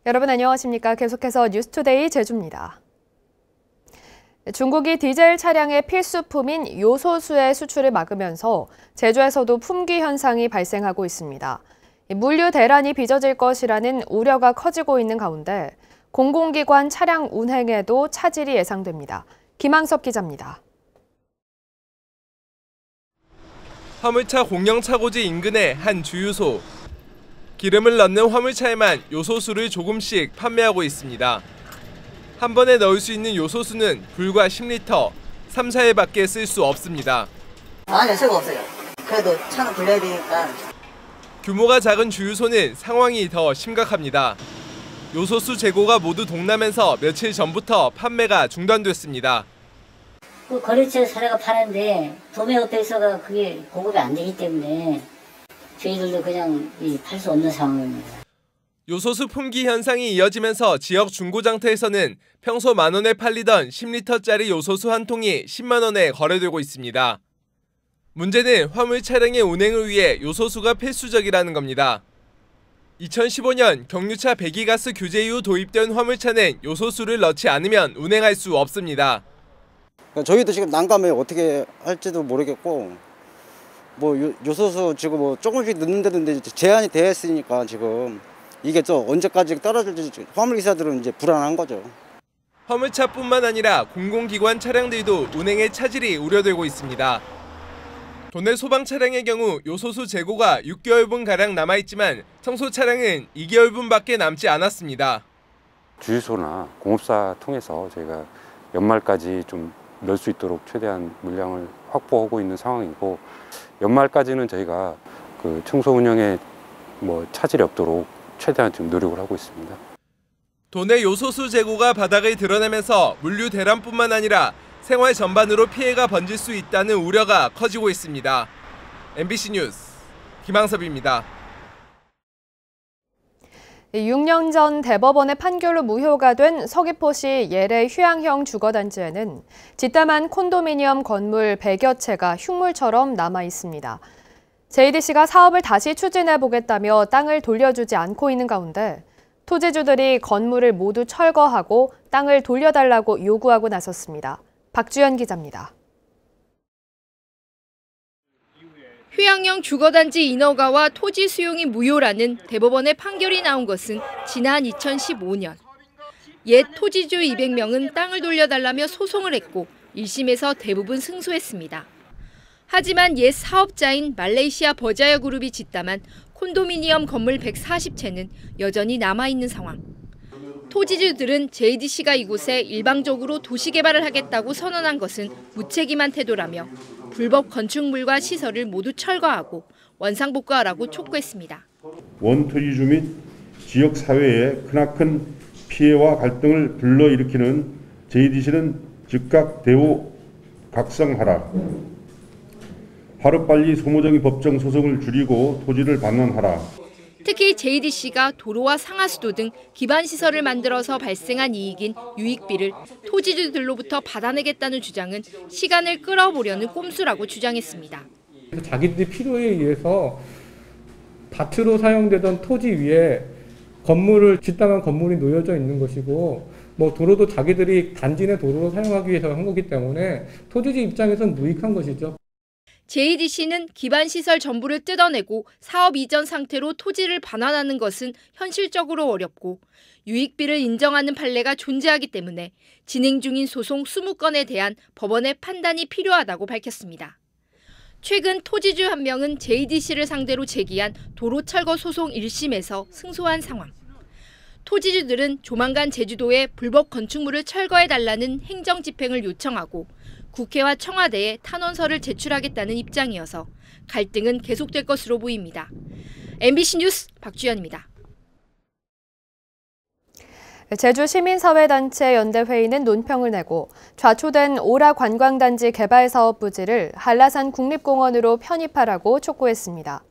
여러분 안녕하십니까? 계속해서 뉴스투데이 제주입니다. 중국이 디젤 차량의 필수품인 요소수의 수출을 막으면서 제주에서도 품귀 현상이 발생하고 있습니다. 물류 대란이 빚어질 것이라는 우려가 커지고 있는 가운데 공공기관 차량 운행에도 차질이 예상됩니다. 김항섭 기자입니다. 화물차 공영차고지 인근의 한 주유소. 기름을 넣는 화물차에만 요소수를 조금씩 판매하고 있습니다. 한 번에 넣을 수 있는 요소수는 불과 10리터, 3, 4일밖에 쓸 수 없습니다. 아니요, 쓸거 없어요. 그래도 차는 굴려야 되니까. 규모가 작은 주유소는 상황이 더 심각합니다. 요소수 재고가 모두 동나면서 며칠 전부터 판매가 중단됐습니다. 그 거래처 사례가 파는데 도매업체에서가 그게 보급이 안 되기 때문에 저희들도 그냥 팔 수 없는 상황입니다. 요소수 품귀 현상이 이어지면서 지역 중고장터에서는 평소 만원에 팔리던 10리터짜리 요소수 한 통이 10만 원에 거래되고 있습니다. 문제는 화물 차량의 운행을 위해 요소수가 필수적이라는 겁니다. 2015년 경유차 배기가스 규제 이후 도입된 화물차는 요소수를 넣지 않으면 운행할 수 없습니다. 저희도 지금 난감해요. 어떻게 할지도 모르겠고 요소수 지금 조금씩 넣는데도 제한이 되어 있으니까 지금 이게 또 언제까지 떨어질지 화물기사들은 이제 불안한 거죠. 화물차뿐만 아니라 공공기관 차량들도 운행에 차질이 우려되고 있습니다. 도내 소방 차량의 경우 요소수 재고가 6개월분가량 남아있지만 청소 차량은 2개월분밖에 남지 않았습니다. 주유소나 공업사 통해서 저희가 연말까지 좀 넣을 수 있도록 최대한 물량을 확보하고 있는 상황이고, 연말까지는 저희가 그 청소 운영에 차질이 없도록 최대한 지금 노력을 하고 있습니다. 도내 요소수 재고가 바닥을 드러내면서 물류 대란뿐만 아니라 생활 전반으로 피해가 번질 수 있다는 우려가 커지고 있습니다. MBC 뉴스 김항섭입니다. 6년 전 대법원의 판결로 무효가 된 서귀포시 예래 휴양형 주거단지에는 뒷담한 콘도미니엄 건물 100여 채가 흉물처럼 남아 있습니다. JDC가 사업을 다시 추진해보겠다며 땅을 돌려주지 않고 있는 가운데 토지주들이 건물을 모두 철거하고 땅을 돌려달라고 요구하고 나섰습니다. 박주연 기자입니다. 휴양형 주거단지 인허가와 토지 수용이 무효라는 대법원의 판결이 나온 것은 지난 2015년. 옛 토지주 200명은 땅을 돌려달라며 소송을 했고 1심에서 대부분 승소했습니다. 하지만 옛 사업자인 말레이시아 버자야 그룹이 뒷담한 콘도미니엄 건물 140채는 여전히 남아있는 상황. 토지주들은 JDC가 이곳에 일방적으로 도시개발을 하겠다고 선언한 것은 무책임한 태도라며 불법 건축물과 시설을 모두 철거하고 원상복구하라고 촉구했습니다. 원토지주 및 지역사회에 크나큰 피해와 갈등을 불러일으키는 JDC는 즉각 대우 각성하라. 하루빨리 소모적인 법정 소송을 줄이고 토지를 반환하라. 특히 JDC가 도로와 상하수도 등 기반시설을 만들어서 발생한 이익인 유익비를 토지주들로부터 받아내겠다는 주장은 시간을 끌어보려는 꼼수라고 주장했습니다. 자기들이 필요에 의해서 밭으로 사용되던 토지 위에 건물을 뒷담한 건물이 놓여져 있는 것이고 도로도 자기들이 단지 내 도로로 사용하기 위해서 한 거기 때문에 토지주 입장에서는 무익한 것이죠. JDC는 기반시설 전부를 뜯어내고 사업 이전 상태로 토지를 반환하는 것은 현실적으로 어렵고 유익비를 인정하는 판례가 존재하기 때문에 진행 중인 소송 20건에 대한 법원의 판단이 필요하다고 밝혔습니다. 최근 토지주 한 명은 JDC를 상대로 제기한 도로 철거 소송 1심에서 승소한 상황. 토지주들은 조만간 제주도에 불법 건축물을 철거해달라는 행정집행을 요청하고 국회와 청와대에 탄원서를 제출하겠다는 입장이어서 갈등은 계속될 것으로 보입니다. MBC 뉴스 박주연입니다. 제주 시민사회단체 연대회의는 논평을 내고 좌초된 오라 관광단지 개발 사업 부지를 한라산 국립공원으로 편입하라고 촉구했습니다.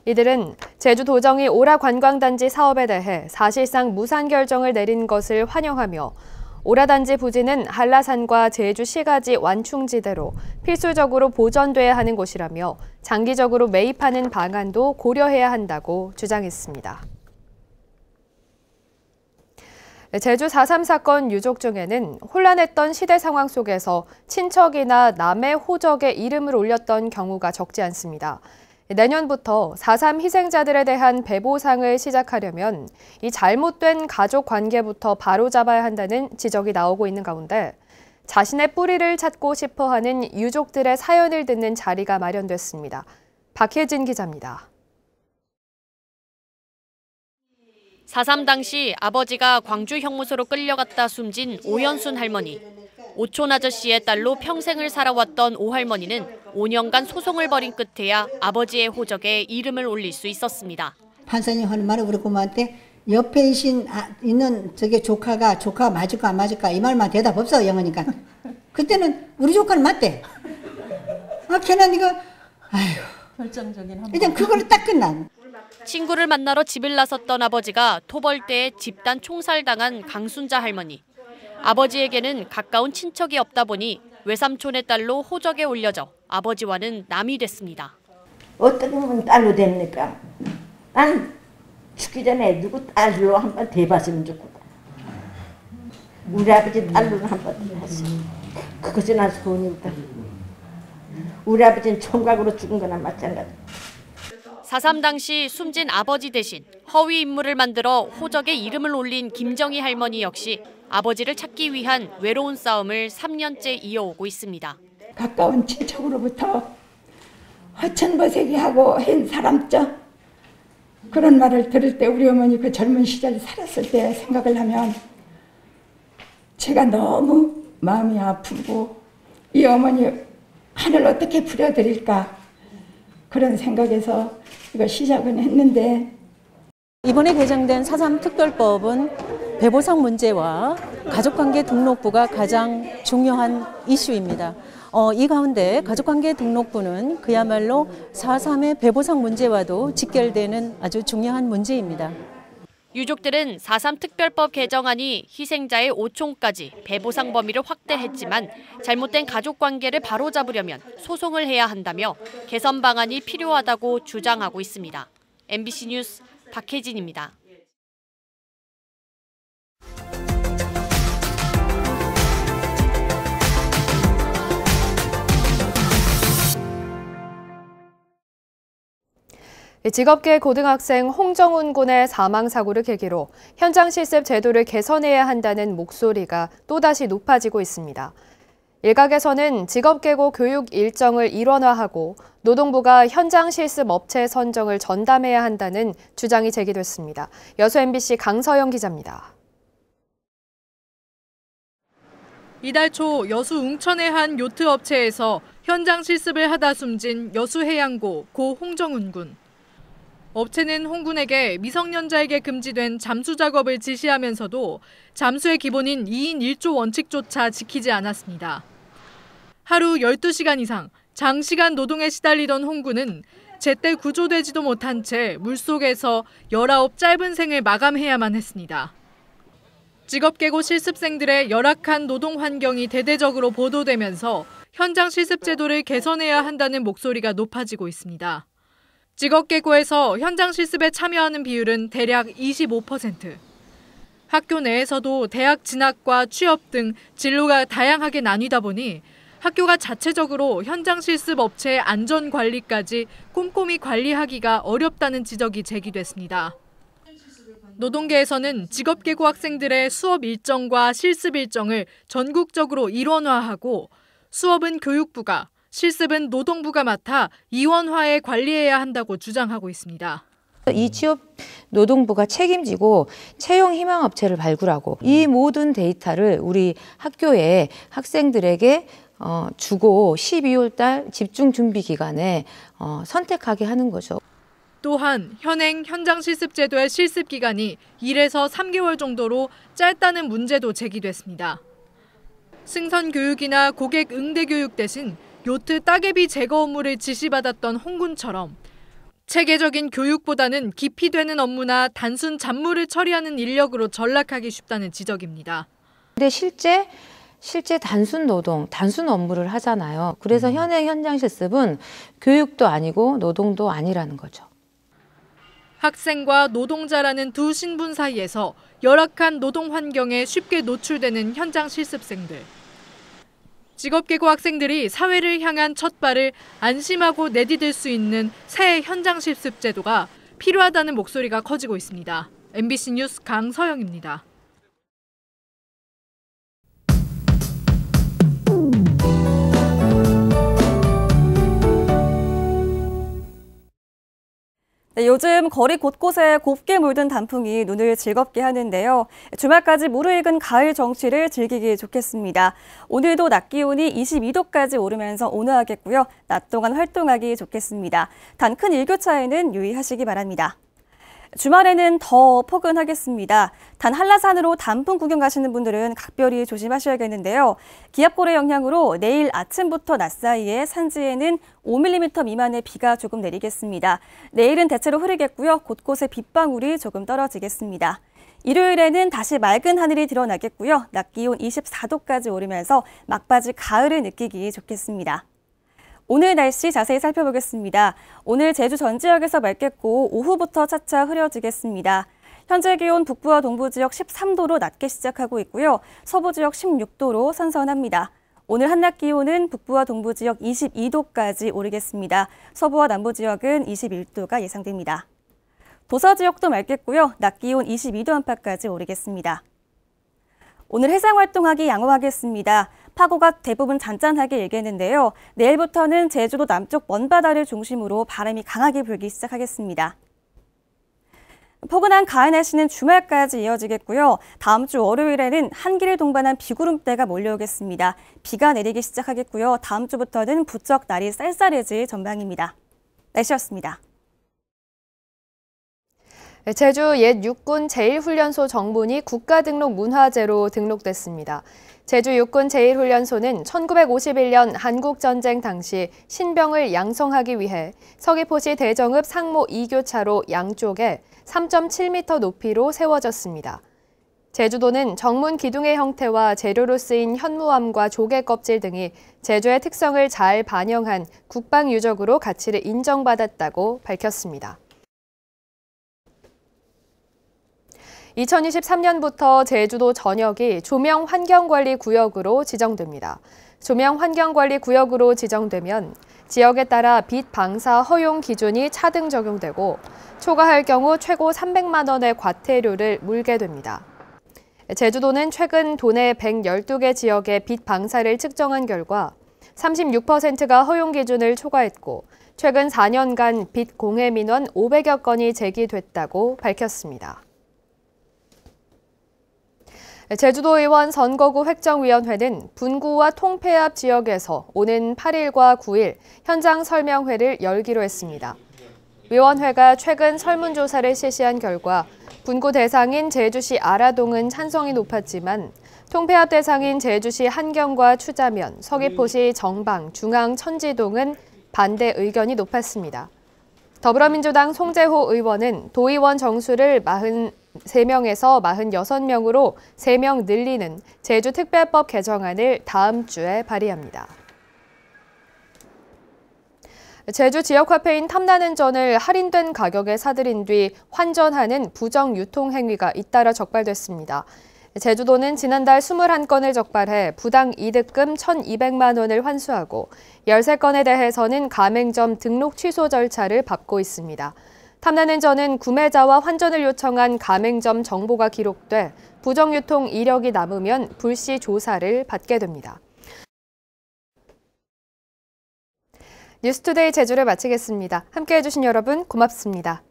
이들은 제주도정이 오라 관광단지 사업에 대해 사실상 무산 결정을 내린 것을 환영하며 오라단지 부지는 한라산과 제주시가지 완충지대로 필수적으로 보존돼야 하는 곳이라며 장기적으로 매입하는 방안도 고려해야 한다고 주장했습니다. 제주 4.3 사건 유족 중에는 혼란했던 시대 상황 속에서 친척이나 남의 호적에 이름을 올렸던 경우가 적지 않습니다. 내년부터 4.3 희생자들에 대한 배보상을 시작하려면 이 잘못된 가족 관계부터 바로잡아야 한다는 지적이 나오고 있는 가운데 자신의 뿌리를 찾고 싶어하는 유족들의 사연을 듣는 자리가 마련됐습니다. 박혜진 기자입니다. 4.3 당시 아버지가 광주 형무소로 끌려갔다 숨진 오현순 할머니. 오촌 아저씨의 딸로 평생을 살아왔던 오 할머니는 5년간 소송을 벌인 끝에야 아버지의 호적에 이름을 올릴 수 있었습니다. 판사님 하는 말을 우리 고모한테 옆에 있는 저게 조카가 맞을까 안 맞을까 이 말만 대답 없어 영어니까. 그때는 우리 조카는 맞대. 걔는 이거 아이고 결정적인 일단 그걸로 딱 끝나. 친구를 만나러 집을 나섰던 아버지가 토벌대에 집단 총살당한 강순자 할머니. 아버지에게는 가까운 친척이 없다 보니 외삼촌의 딸로 호적에 올려져 아버지와는 남이 됐습니다. 어떻게 보면 딸로 됩니까? 난 죽기 전에 누구 딸로 한번 대봤으면 좋겠다. 우리 아버지 딸로는 한번 대봤어. 그것이 난 소원이다. 우리 아버지는 총각으로 죽은 거나 마찬가지. 4.3 당시 숨진 아버지 대신 허위 인물을 만들어 호적에 이름을 올린 김정희 할머니 역시 아버지를 찾기 위한 외로운 싸움을 3년째 이어오고 있습니다. 가까운 친척으로부터 허천버세기하고 한 사람죠. 그런 말을 들을 때 우리 어머니 그 젊은 시절 살았을 때 생각을 하면 제가 너무 마음이 아프고 이 어머니 한을 어떻게 부려드릴까 그런 생각에서 이거 시작은 했는데 이번에 개정된 4.3 특별법은 배보상 문제와 가족관계 등록부가 가장 중요한 이슈입니다. 이 가운데 가족관계 등록부는 그야말로 4.3의 배보상 문제와도 직결되는 아주 중요한 문제입니다. 유족들은 4.3 특별법 개정안이 희생자의 오촌까지 배보상 범위를 확대했지만 잘못된 가족관계를 바로잡으려면 소송을 해야 한다며 개선 방안이 필요하다고 주장하고 있습니다. MBC 뉴스 박혜진입니다. 직업계 고등학생 홍정훈 군의 사망사고를 계기로 현장 실습 제도를 개선해야 한다는 목소리가 또다시 높아지고 있습니다. 일각에서는 직업계고 교육 일정을 일원화하고 노동부가 현장 실습 업체 선정을 전담해야 한다는 주장이 제기됐습니다. 여수 MBC 강서영 기자입니다. 이달 초 여수 웅천의 한 요트 업체에서 현장 실습을 하다 숨진 여수해양고 고 홍정훈 군. 업체는 홍 군에게 미성년자에게 금지된 잠수 작업을 지시하면서도 잠수의 기본인 2인 1조 원칙조차 지키지 않았습니다. 하루 12시간 이상 장시간 노동에 시달리던 홍 군은 제때 구조되지도 못한 채 물속에서 19 짧은 생을 마감해야만 했습니다. 직업계고 실습생들의 열악한 노동 환경이 대대적으로 보도되면서 현장 실습 제도를 개선해야 한다는 목소리가 높아지고 있습니다. 직업계고에서 현장 실습에 참여하는 비율은 대략 25%. 학교 내에서도 대학 진학과 취업 등 진로가 다양하게 나뉘다 보니 학교가 자체적으로 현장 실습 업체의 안전 관리까지 꼼꼼히 관리하기가 어렵다는 지적이 제기됐습니다. 노동계에서는 직업계고 학생들의 수업 일정과 실습 일정을 전국적으로 일원화하고 수업은 교육부가, 실습은 노동부가 맡아 이원화해 관리해야 한다고 주장하고 있습니다. 이 취업 노동부가 책임지고 채용 희망 업체를 발굴하고 이 모든 데이터를 우리 학교에 학생들에게 주고 12월 달 집중 준비 기간에 선택하게 하는 거죠. 또한 현행 현장 실습 제도의 실습 기간이 1에서 3개월 정도로 짧다는 문제도 제기됐습니다. 승선 교육이나 고객 응대 교육 대신 요트 따개비 제거 업무를 지시받았던 홍 군처럼 체계적인 교육보다는 깊이 되는 업무나 단순 잡무를 처리하는 인력으로 전락하기 쉽다는 지적입니다. 근데 실제 단순 노동, 단순 업무를 하잖아요. 그래서 현행 현장 실습은 교육도 아니고 노동도 아니라는 거죠. 학생과 노동자라는 두 신분 사이에서 열악한 노동 환경에 쉽게 노출되는 현장 실습생들. 직업계고 학생들이 사회를 향한 첫 발을 안심하고 내디딜 수 있는 새 현장 실습 제도가 필요하다는 목소리가 커지고 있습니다. MBC 뉴스 강서영입니다. 네, 요즘 거리 곳곳에 곱게 물든 단풍이 눈을 즐겁게 하는데요. 주말까지 무르익은 가을 정취를 즐기기 좋겠습니다. 오늘도 낮 기온이 22도까지 오르면서 온화하겠고요. 낮 동안 활동하기 좋겠습니다. 단 큰 일교차에는 유의하시기 바랍니다. 주말에는 더 포근하겠습니다. 단 한라산으로 단풍 구경 가시는 분들은 각별히 조심하셔야겠는데요. 기압골의 영향으로 내일 아침부터 낮 사이에 산지에는 5mm 미만의 비가 조금 내리겠습니다. 내일은 대체로 흐리겠고요. 곳곳에 빗방울이 조금 떨어지겠습니다. 일요일에는 다시 맑은 하늘이 드러나겠고요. 낮 기온 24도까지 오르면서 막바지 가을을 느끼기 좋겠습니다. 오늘 날씨 자세히 살펴보겠습니다. 오늘 제주 전 지역에서 맑겠고 오후부터 차차 흐려지겠습니다. 현재 기온 북부와 동부 지역 13도로 낮게 시작하고 있고요. 서부 지역 16도로 선선합니다. 오늘 한낮 기온은 북부와 동부 지역 22도까지 오르겠습니다. 서부와 남부 지역은 21도가 예상됩니다. 도서 지역도 맑겠고요. 낮 기온 22도 안팎까지 오르겠습니다. 오늘 해상 활동하기 양호하겠습니다. 파고가 대부분 잔잔하게 일겠는데요. 내일부터는 제주도 남쪽 먼바다를 중심으로 바람이 강하게 불기 시작하겠습니다. 포근한 가을 날씨는 주말까지 이어지겠고요. 다음 주 월요일에는 한기를 동반한 비구름대가 몰려오겠습니다. 비가 내리기 시작하겠고요. 다음 주부터는 부쩍 날이 쌀쌀해질 전망입니다. 날씨였습니다. 제주 옛 육군 제1훈련소 정문이 국가등록 문화재로 등록됐습니다. 제주 육군 제1훈련소는 1951년 한국전쟁 당시 신병을 양성하기 위해 서귀포시 대정읍 상모 2교차로 양쪽에 3.7m 높이로 세워졌습니다. 제주도는 정문 기둥의 형태와 재료로 쓰인 현무암과 조개 껍질 등이 제주의 특성을 잘 반영한 국방유적으로 가치를 인정받았다고 밝혔습니다. 2023년부터 제주도 전역이 조명환경관리구역으로 지정됩니다. 조명환경관리구역으로 지정되면 지역에 따라 빛 방사 허용 기준이 차등 적용되고 초과할 경우 최고 300만 원의 과태료를 물게 됩니다. 제주도는 최근 도내 112개 지역의 빛 방사를 측정한 결과 36%가 허용 기준을 초과했고 최근 4년간 빛 공해 민원 500여 건이 제기됐다고 밝혔습니다. 제주도의원 선거구 획정위원회는 분구와 통폐합 지역에서 오는 8일과 9일 현장 설명회를 열기로 했습니다. 위원회가 최근 설문조사를 실시한 결과 분구 대상인 제주시 아라동은 찬성이 높았지만 통폐합 대상인 제주시 한경과 추자면, 서귀포시 정방, 중앙 천지동은 반대 의견이 높았습니다. 더불어민주당 송재호 의원은 도의원 정수를 43명에서 46명으로 3명 늘리는 제주특별법 개정안을 다음 주에 발의합니다. 제주 지역화폐인 탐나는 전을 할인된 가격에 사들인 뒤 환전하는 부정 유통 행위가 잇따라 적발됐습니다. 제주도는 지난달 21건을 적발해 부당 이득금 1,200만 원을 환수하고 13건에 대해서는 가맹점 등록 취소 절차를 밟고 있습니다. 탐나는 전은 구매자와 환전을 요청한 가맹점 정보가 기록돼 부정유통 이력이 남으면 불시 조사를 받게 됩니다. 뉴스투데이 제주를 마치겠습니다. 함께해 주신 여러분 고맙습니다.